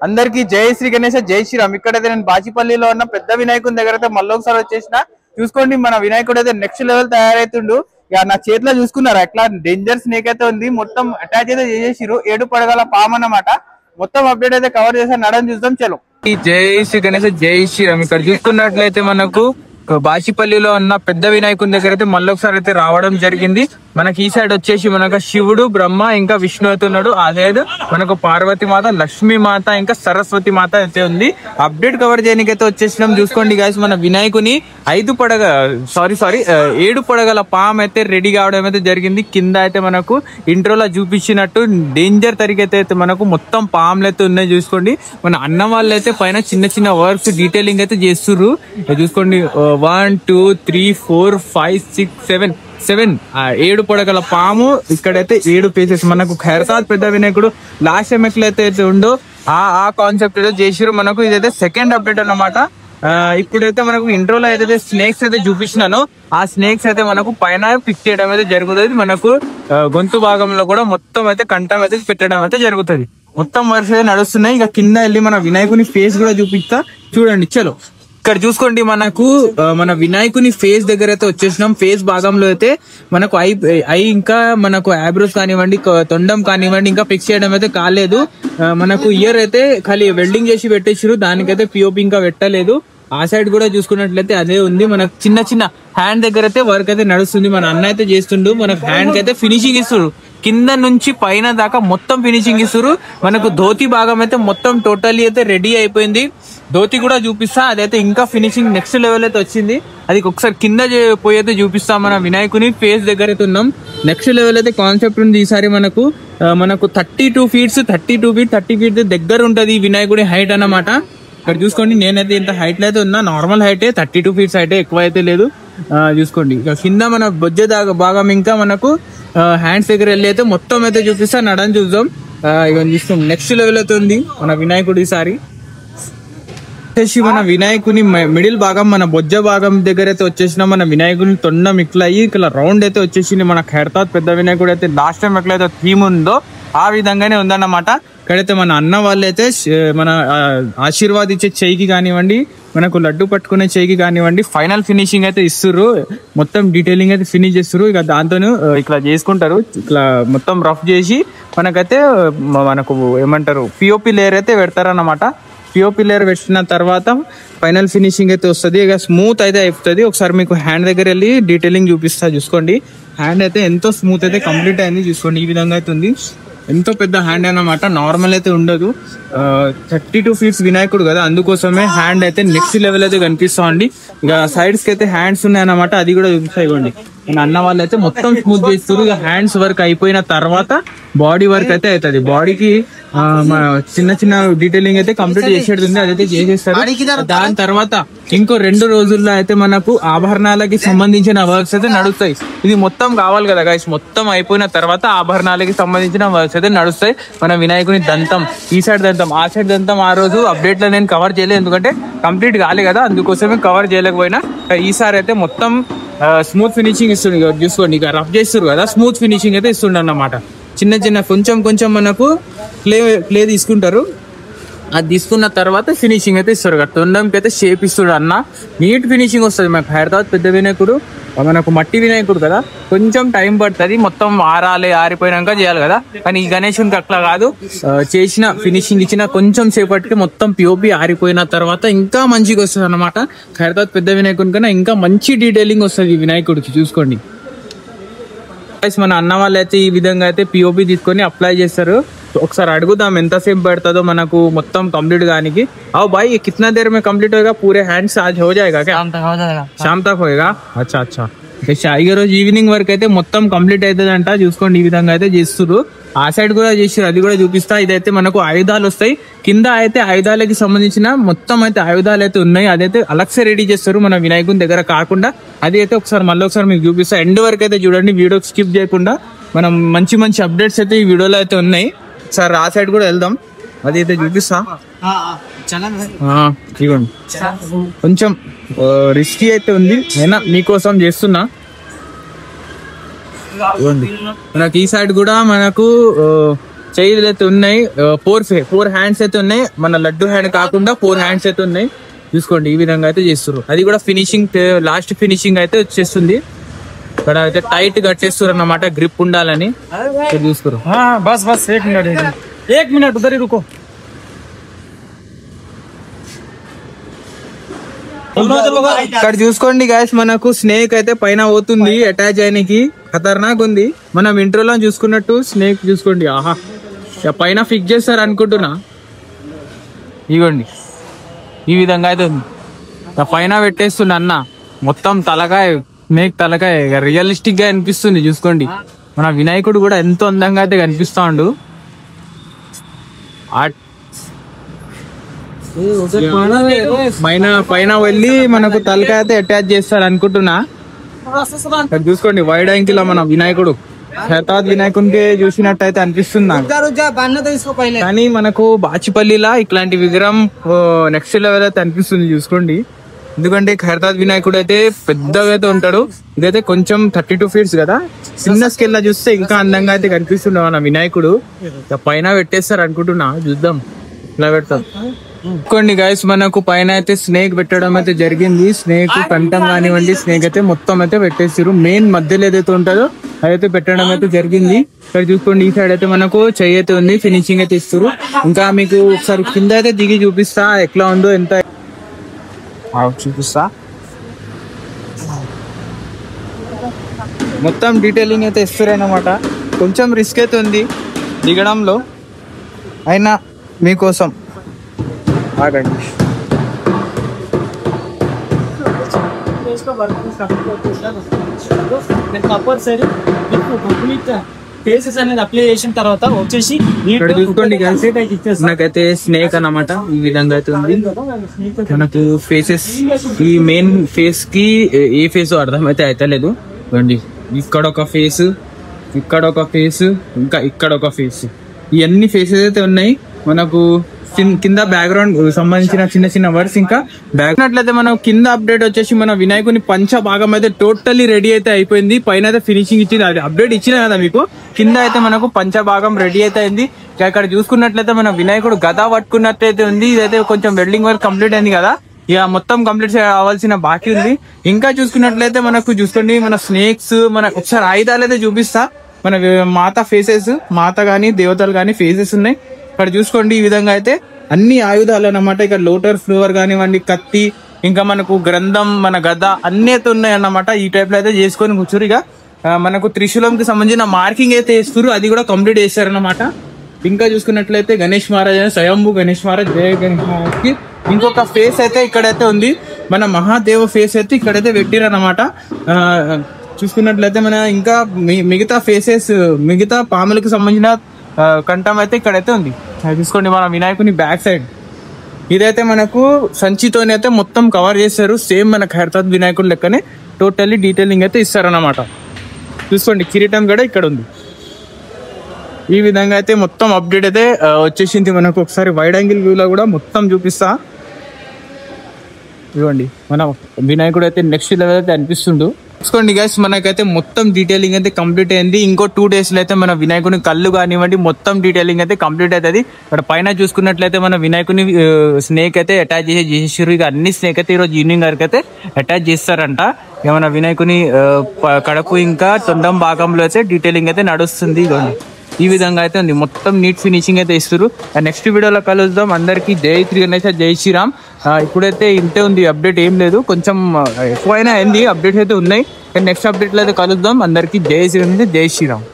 అందరికి జై శ్రీ గణేశ జై శ్రీరామ్. ఇక్కడైతే నేను బాచిపల్లిలో ఉన్న పెద్ద వినాయకుని దగ్గర అయితే మళ్ళీ ఒకసారి వచ్చేసిన. చూసుకోండి మన వినాయకుడు అయితే నెక్స్ట్ లెవెల్ తయారైతుండు. ఇక నా చేతిలో చూసుకున్నారా ఎట్లా డేంజర్ స్నేక్ అయితే ఉంది. మొత్తం అటాచ్ అయితే చేసేసిరు. 7 పడగల పాము అన్నమాట. మొత్తం అప్డేట్ అయితే కవర్ చేసాను. నడని చూద్దాం చలో. జై శ్రీ గణేశ జై శ్రీరామ్. ఇక్కడ చూసుకున్నట్లయితే మనకు బాచిపల్లిలో ఉన్న పెద్ద వినాయకుని దగ్గర అయితే మళ్ళీ ఒకసారి అయితే రావడం జరిగింది. మనకి ఈ సైడ్ వచ్చేసి మనకు శివుడు, బ్రహ్మ ఇంకా విష్ణు అయితే ఉన్నాడు. అదే మనకు పార్వతి మాత, లక్ష్మీ మాత ఇంకా సరస్వతి మాత అయితే ఉంది. అప్డేట్ కవర్ చేయడానికి అయితే వచ్చేసినాం. చూసుకోండి గాయస్, మన వినాయకుని 7 పడగల పాము అయితే రెడీ కావడం అయితే జరిగింది. కింద అయితే మనకు ఇంట్రోలో చూపించినట్టు డేంజర్ తరిగైతే అయితే మనకు మొత్తం పాములు అయితే ఉన్నాయి. చూసుకోండి మన అన్న వాళ్ళు అయితే పైన చిన్న చిన్న వర్క్స్ డీటెయిలింగ్ అయితే చేస్తుర్రు. చూసుకోండి 1 2 3 4 5 6 7 7 పడగల పాము. ఇక్కడైతే 7 పీసెస్. మనకు ఖైరతాబాద్ పెద్ద వినాయకుడు లాస్ట్ టైం ఎట్లయితే ఉందో ఆ కాన్సెప్ట్ ఏదో చేసిరు. మనకు ఇదైతే సెకండ్ అప్డేట్ అన్నమాట. ఇప్పుడైతే మనకు ఇంట్రోలో అయితే స్నేక్స్ అయితే చూపించినాను. ఆ స్నేక్స్ అయితే మనకు పైన ఫిక్స్ చేయడం అయితే జరుగుతుంది. మనకు గొంతు భాగంలో కూడా మొత్తం అయితే కంఠం అయితే పెట్టడం అయితే జరుగుతుంది. మొత్తం వరుస నడుస్తున్నాయి. ఇక కింద వెళ్ళి మన వినాయకుని ఫేస్ కూడా చూపిస్తా చూడండి చలో. ఇక్కడ చూసుకోండి మనకు మన వినాయకుని ఫేస్ దగ్గర అయితే వచ్చేసినాం. ఫేస్ భాగంలో అయితే మనకు ఐ ఇంకా మనకు ఐబ్రోస్ కానివ్వండి, తొండం కానివ్వండి ఇంకా ఫిక్స్ చేయడం అయితే కాలేదు. మనకు ఇయర్ అయితే ఖాళీ వెల్డింగ్ చేసి పెట్టేసారు. దానికైతే పిఓపి ఇంకా పెట్టలేదు. ఆ సైడ్ కూడా చూసుకున్నట్లయితే అదే ఉంది. మనకు చిన్న చిన్న హ్యాండ్ దగ్గర అయితే వర్క్ అయితే నడుస్తుంది. మన అన్న అయితే చేస్తుండు. మనకు హ్యాండ్ కి అయితే ఫినిషింగ్ ఇస్తారు. కింద నుంచి పైన దాకా మొత్తం ఫినిషింగ్ ఇస్తారు. మనకు ధోతి భాగం అయితే మొత్తం టోటల్లీ అయితే రెడీ అయిపోయింది. ధోతి కూడా చూపిస్తా. అదైతే ఇంకా ఫినిషింగ్ నెక్స్ట్ లెవెల్ అయితే వచ్చింది. అది ఒకసారి కింద పోయి అయితే చూపిస్తా. మన వినాయకుని ఫేస్ దగ్గర అయితే ఉన్నాం. నెక్స్ట్ లెవెల్ అయితే కాన్సెప్ట్ ఉంది. ఈసారి మనకు 32 ఫీట్స్ 30 ఫీట్ దగ్గర ఉంటది వినాయకుడి హైట్ అన్నమాట. ఇక్కడ చూసుకోండి నేనైతే ఇంత హైట్ లో అయితే ఉన్నా. నార్మల్ హైట్ 32 ఫీట్స్ హైట్, ఎక్కువ అయితే లేదు. చూసుకోండి ఇక కింద మన బొజ్జ భాగం ఇంకా మనకు హ్యాండ్స్ దగ్గర వెళ్ళి అయితే మొత్తం అయితే చూపిస్తా. నడని చూద్దాం. ఇక చూస్తాం నెక్స్ట్ లెవెల్ అయితే ఉంది మన వినాయకుడు. ఈసారి వచ్చేసి మన వినాయకుని మిడిల్ భాగం మన బొజ్జ భాగం దగ్గర అయితే వచ్చేసిన మన వినాయకుని తొండం ఇట్లా అయ్యి ఇట్లా రౌండ్ అయితే వచ్చేసింది. మన ఖైరతాబాద్ పెద్ద వినాయకుడు అయితే లాస్ట్ టైం ఎట్లయితే థీమ్ ఉందో ఆ విధంగానే ఉందన్నమాట. ఇక్కడైతే మన అన్న వాళ్ళు అయితే మన ఆశీర్వాదించే చెయ్యికి కానివ్వండి, మనకు లడ్డు పట్టుకునే చెయ్యికి కానివ్వండి ఫైనల్ ఫినిషింగ్ అయితే ఇస్తుర్రు. మొత్తం డీటెయిలింగ్ అయితే ఫినిష్ చేస్తున్నారు. ఇక దాంతో ఇట్లా చేసుకుంటారు. ఇట్లా మొత్తం రఫ్ చేసి మనకైతే మనకు ఏమంటారు పిఓపి లేయర్ అయితే పెడతారన్నమాట. పిఓపి లేయర్ పెట్టిన తర్వాత ఫైనల్ ఫినిషింగ్ అయితే వస్తుంది. ఇక స్మూత్ అయితే అయిపోతుంది. ఒకసారి మీకు హ్యాండ్ దగ్గర వెళ్ళి డీటెయిలింగ్ చూపిస్తా. చూసుకోండి హ్యాండ్ అయితే ఎంతో స్మూత్ అయితే కంప్లీట్ అయింది. చూసుకోండి ఈ విధంగా అయితే ఉంది. ఎంతో పెద్ద హ్యాండ్ అన్నమాట. నార్మల్ అయితే ఉండదు. 32 ఫీట్స్ వినాయకుడు కదా, అందుకోసమే హ్యాండ్ అయితే నెక్స్ట్ లెవెల్ అయితే కనిపిస్తా ఉంది. ఇక సైడ్స్ కి అయితే హ్యాండ్స్ ఉన్నాయన్నమాట. అది కూడా చూపిస్తా. ఇవ్వండి అన్న వాళ్ళు అయితే మొత్తం స్మూత్ చేస్తారు. ఇక హ్యాండ్స్ వర్క్ అయిపోయిన తర్వాత బాడీ వర్క్ అయితే అవుతుంది. బాడీకి చిన్న చిన్న డీటెయిలింగ్ అయితే కంప్లీట్ చేసేది ఉంది. అదైతే చేసేస్తారు. దాని తర్వాత ఇంకో 2 రోజుల్లో అయితే మనకు ఆభరణాలకి సంబంధించిన వర్క్స్ అయితే నడుస్తాయి. ఇది మొత్తం కావాలి కదా గైస్. మొత్తం అయిపోయిన తర్వాత ఆభరణాలకి సంబంధించిన వర్క్స్ అయితే నడుస్తాయి. మన వినాయకుని దంతం, ఈ సైడ్ దంతం, ఆ సైడ్ దంతం ఆ రోజు అప్డేట్ లో నేను కవర్ చేయలేదు. ఎందుకంటే కంప్లీట్ కాలే కదా, అందుకోసమే కవర్ చేయలేకపోయినా. ఈసారి అయితే మొత్తం స్మూత్ ఫినిషింగ్ ఇస్తుంది. చూసుకోండి ఇక రఫ్ చేస్తారు కదా, స్మూత్ ఫినిషింగ్ అయితే ఇస్తుండ అన్నమాట. చిన్న చిన్న కొంచెం మనకు క్లే తీసుకుంటారు. అది తీసుకున్న తర్వాత ఫినిషింగ్ అయితే ఇస్తారు కదా. తొండంకి అయితే షేప్ ఇస్తాడు అన్న. నీట్ ఫినిషింగ్ వస్తుంది. మనకు హైదరాబాద్ పెద్ద వినాయకుడు మనకు మట్టి వినాయకుడు కదా, కొంచెం టైం పడుతుంది. మొత్తం ఆరిపోయినాక చేయాలి కదా. కానీ ఈ గణేశునికి అట్లా కాదు. చేసిన ఫినిషింగ్ ఇచ్చిన కొంచెం సేపటికి మొత్తం పిఓపి ఆరిపోయిన తర్వాత ఇంకా మంచిగా వస్తుంది అన్నమాట. హైదరాబాద్ పెద్ద వినాయకుడి కన్నా ఇంకా మంచి డీటెయిలింగ్ వస్తుంది ఈ వినాయకుడికి. చూసుకోండి మన అన్న వాళ్ళు అయితే ఈ విధంగా అయితే పిఓపి తీసుకొని అప్లై చేస్తారు. ఒకసారి అడుగుదాం ఎంతసేపు పడుతుందో మనకు మొత్తం కంప్లీట్ గానికి. आओ भाई ये कितना देर में कंप्लीट होगा? पूरे हैंड्स आज हो जाएगा क्या? शाम तक होएगा. अच्छा ఈ రోజు ఈవినింగ్ వరకు అయితే మొత్తం కంప్లీట్ అవుతుంది అంట. చూసుకోండి ఈ విధంగా అయితే చేస్తున్నారు. ఆ సైడ్ కూడా చేస్తారు, అది కూడా చూపిస్తా. ఇదైతే మనకు ఆయుధాలు వస్తాయి. కింద అయితే ఆయుధాలకి సంబంధించిన మొత్తం అయితే ఆయుధాలు అయితే ఉన్నాయి. అదైతే అలక్సే రెడీ చేస్తారు మన వినాయకుని దగ్గర కాకుండా. అది అయితే మళ్ళీ ఒకసారి మీకు చూపిస్తా. ఎండ్ వరకు అయితే చూడండి, వీడియో స్కిప్ చేయకుండా. మనం మంచి అప్డేట్స్ అయితే ఈ వీడియోలో అయితే ఉన్నాయి. సార్ ఆ సైడ్ కూడా వెళ్దాం, అది అయితే చూపిస్తా. ఇవ్వండి కొంచెం రిస్కీ అయితే ఉంది, అయినా మీకోసం చేస్తున్నా. మనకి ఈ సైడ్ కూడా మనకు చెయ్యిలు అయితే ఉన్నాయి, 4 హ్యాండ్స్ అయితే ఉన్నాయి. మన లడ్డు హ్యాండ్ కాకుండా 4 హ్యాండ్స్ అయితే ఉన్నాయి. చూసుకోండి ఈ విధంగా అయితే చేస్తారు. అది కూడా ఫినిషింగ్, లాస్ట్ ఫినిషింగ్ అయితే వచ్చేస్తుంది. ఇక్కడ అయితే టైట్ కట్టేస్తారు అన్నమాట, గ్రిప్ ఉండాలని చూసుకోరు. బస్ బస్ ఏక్ మినిట్ ఉదరి రుకో. ఇక్కడ చూసుకోండి గాయస్, మనకు స్నేక్ అయితే పైన పోతుంది అటాచ్ అయినకి, ఖతర్నాక్ ఉంది. మనం ఇంట్రోలో చూసుకున్నట్టు స్నేక్ చూసుకోండి. ఆహా, పైన ఫిక్స్ చేస్తారు అనుకుంటున్నా. ఇగోండి ఈ విధంగా అయితే ఉంది. పైన పెట్టేస్తుంది అన్న, మొత్తం తలకాయ, స్నేక్ తలకాయ రియలిస్టిక్ గా అనిపిస్తుంది. చూసుకోండి మన వినాయకుడు కూడా ఎంతో అందంగా అయితే కనిపిస్తా ఉండు. పైన వెళ్ళి మనకు తలకాయ అయితే అటాచ్ చేస్తారు అనుకుంటున్నా. చూసుకోండి వైడ్ యాంగిల్ లో మన వినాయకుడు, హైదరాబాద్ వినాయకుడికి చూసినట్టు అనిపిస్తుంది నాకు. కానీ మనకు బాచిపల్లిలా ఇట్లాంటి విగ్రహం నెక్స్ట్ లెవెల్ అయితే అనిపిస్తుంది. చూసుకోండి, ఎందుకంటే హైదరాబాద్ వినాయకుడు అయితే పెద్దగా అయితే ఉంటాడు. ఇదైతే కొంచెం 32 ఫీట్స్ కదా, చిన్న స్కేల్ లో చూస్తే ఇంకా అందంగా అయితే కనిపిస్తుండే మన వినాయకుడు. పైన పెట్టేస్తారు అనుకుంటున్నా, చూద్దాం ఇలా పెడతాం. చూసుకోండి గైస్, మనకు పైన అయితే స్నేక్ పెట్టడం అయితే జరిగింది. స్నేక్ కంఠం కానివ్వండి, స్నేక్ అయితే మొత్తం అయితే పెట్టేసారు. మెయిన్ మధ్యలో ఏదైతే ఉంటుందో అదైతే పెట్టడం అయితే జరిగింది. ఇక్కడ చూసుకోండి ఈ సైడ్ అయితే మనకు చెయ్యి అయితే ఉంది, ఫినిషింగ్ అయితే ఇస్తారు. ఇంకా మీకు ఒకసారి కింద అయితే దిగి చూపిస్తా ఎట్లా ఉందో, ఎంత చూపిస్తా. మొత్తం డీటెయిలింగ్ అయితే ఇస్తారు అన్నమాట. కొంచెం రిస్క్ అయితే ఉంది దిగడంలో, అయినా మీకోసం ఆగండి. ఫేసెస్ అనేది అప్లై చేసిన తర్వాత వచ్చేసి చూసుకోండి నాకైతే స్నేక్ అన్నమాట ఈ విధంగా అయితే ఉంది. మనకు ఫేసెస్, ఈ మెయిన్ ఫేస్ కి ఏ ఫేస్ అర్థం అయితే లేదు. ఇక్కడ ఒక ఫేస్, ఇక్కడ ఒక ఫేస్, ఇంకా ఇక్కడ ఒక ఫేస్, ఈ అన్ని ఫేసెస్ అయితే ఉన్నాయి. మనకు కింద బ్యాక్గ్రౌండ్ సంబంధించిన చిన్న చిన్న వర్డ్స్, ఇంకా బ్యాక్గ్రౌండ్ మనం కింద అప్డేట్ వచ్చేసి మన వినాయకుని పంచ భాగం అయితే టోటల్లీ రెడీ అయితే అయిపోయింది. పైన అయితే ఫినిషింగ్ ఇచ్చింది, అది అప్డేట్ ఇచ్చిన కదా మీకు. కింద అయితే మనకు పంచ భాగం రెడీ అయితే అయింది. ఇక్కడ చూసుకున్నట్లయితే మన వినాయకుడు గదా పట్టుకున్నట్లయితే ఉంది. ఇదైతే కొంచెం వెల్డింగ్ వర్క్ కంప్లీట్ అయింది కదా, ఇక మొత్తం కంప్లీట్ అవ్వాల్సిన బాకీ ఉంది. ఇంకా చూసుకున్నట్లయితే మనకు చూసుకోండి మన స్నేక్స్, మన ఒకసారి ఆయుధాలు అయితే చూపిస్తా. మన మాత ఫేసెస్, మాత గానీ దేవతలు గానీ ఫేసెస్ ఉన్నాయి. ఇక్కడ చూసుకోండి ఈ విధంగా అయితే అన్ని ఆయుధాలు అన్నమాట. ఇక్కడ లోటర్ ఫ్లవర్ కానివ్వండి, కత్తి, ఇంకా మనకు గ్రంథం, మన గద అన్ని అయితే ఉన్నాయి అన్నమాట. ఈ టైప్ లో అయితే చేసుకొని కూర్చోరు. ఇక మనకు త్రిశూలంకి సంబంధించిన మార్కింగ్ అయితే వేస్తారు, అది కూడా కంప్లీట్ చేస్తారన్నమాట. ఇంకా చూసుకున్నట్లయితే గణేష్ మహారాజ్, స్వయంభూ గణేష్ మహారాజ్, జయ గణేష్ మహారాజ్ కి ఇంకొక ఫేస్ అయితే ఇక్కడైతే ఉంది. మన మహాదేవ ఫేస్ అయితే ఇక్కడైతే పెట్టిరన్నమాట. చూసుకున్నట్లయితే మన ఇంకా మిగతా ఫేసెస్, మిగతా పాములకు సంబంధించిన కంఠం అయితే ఇక్కడైతే ఉంది. చూసుకోండి మన వినాయకుని బ్యాక్ సైడ్ ఇదైతే మనకు సంచితోనే అయితే మొత్తం కవర్ చేస్తారు. సేమ్ మన హైదరాబాద్ వినాయకుడు లెక్కనే టోటల్లీ డీటెయిలింగ్ అయితే ఇస్తారన్నమాట. చూసుకోండి కిరీటం కూడా ఇక్కడ ఉంది. ఈ విధంగా అయితే మొత్తం అప్డేట్ అయితే వచ్చేసింది మనకు. ఒకసారి వైడ్ యాంగిల్ వ్యూలో కూడా మొత్తం చూపిస్తా. ఇవ్వండి మన వినాయకుడు అయితే నెక్స్ట్ లెవెల్ అయితే అనిపిస్తుండు. చూసుకోండి గైస్, మనకైతే మొత్తం డీటెయిలింగ్ అయితే కంప్లీట్ అయింది. ఇంకో 2 days లో అయితే మన వినాయకుని కళ్ళు కానివ్వండి మొత్తం డీటెయిలింగ్ అయితే కంప్లీట్ అవుతుంది. ఇక్కడ పైన చూసుకున్నట్లయితే మన వినాయకుని స్నేక్ అయితే అటాచ్ చేసేసారు. ఇక అన్ని స్నేక్ అయితే ఈరోజు ఈవినింగ్ వరకు అయితే అటాచ్ చేస్తారంట. ఇక మన వినాయకుని కడుపు ఇంకా తొండం భాగంలో అయితే డీటెయిలింగ్ అయితే నడుస్తుంది. ఈ విధంగా అయితే ఉంది, మొత్తం నీట్ ఫినిషింగ్ అయితే ఇస్తారు. నెక్స్ట్ వీడియోలో కలుద్దాం. అందరికి జై శ్రీ గణేష్, జై శ్రీరామ్. ఇప్పుడైతే ఇంతే ఉంది, అప్డేట్ ఏం లేదు. కొంచెం ఎక్కువైనా అయింది, అప్డేట్స్ అయితే ఉన్నాయి. నెక్స్ట్ అప్డేట్లో అయితే కలుద్దాం. అందరికి జై శ్రీ గణేష్, జై శ్రీరామ్.